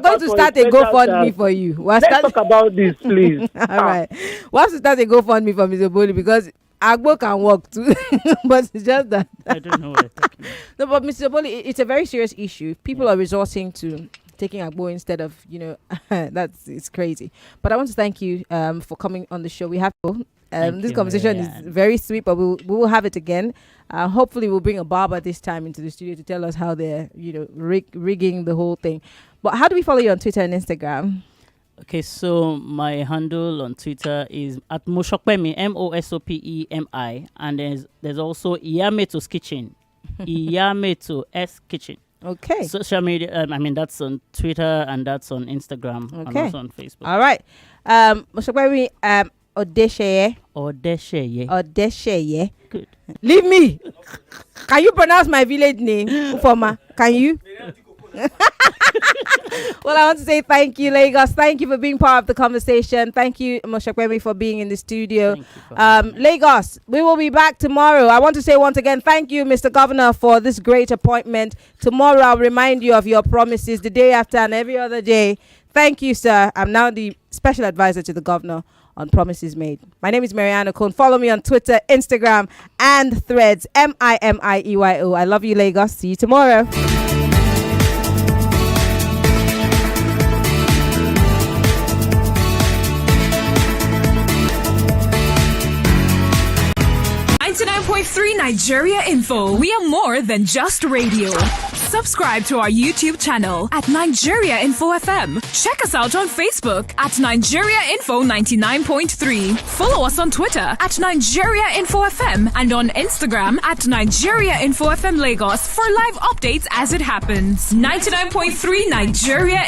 going to start a GoFundMe for you. Let's talk about this, please. All right. We have to start a GoFundMe for Mr. Oboli because Agbo can work too, but it's just that. I don't know what you're talking about. No, but Mr. Oboli, it's a very serious issue. People are resorting to taking Agbo instead of, it's crazy. But I want to thank you for coming on the show. We have to. This conversation is very sweet, but we will have it again. Hopefully, we'll bring a barber this time into the studio to tell us how they're, rigging the whole thing. But how do we follow you on Twitter and Instagram? Okay, so my handle on Twitter is at Mosopemi, Mosopemi, and there's also Iyameto's Kitchen, Iyameto's Kitchen. Okay. Social media, that's on Twitter and that's on Instagram and also on Facebook. All right. Mosopemi, Odeseye. Good. Leave me. Can you pronounce my village name, Ufoma? Can you? Well, I want to say thank you, Lagos. Thank you for being part of the conversation. Thank you, Mosopemi, for being in the studio. Lagos, we will be back tomorrow. I want to say once again, thank you, Mr. Governor, for this great appointment. Tomorrow, I'll remind you of your promises the day after and every other day. Thank you, sir. I'm now the special advisor to the governor on promises made. My name is Mary-Ann Okon. Follow me on Twitter, Instagram, and Threads. MIMIEYO. I love you, Lagos. See you tomorrow. Nigeria Info. We are more than just radio. Subscribe to our YouTube channel at Nigeria Info FM. Check us out on Facebook at Nigeria Info 99.3. Follow us on Twitter at Nigeria Info FM and on Instagram at Nigeria Info FM Lagos for live updates as it happens. 99.3 Nigeria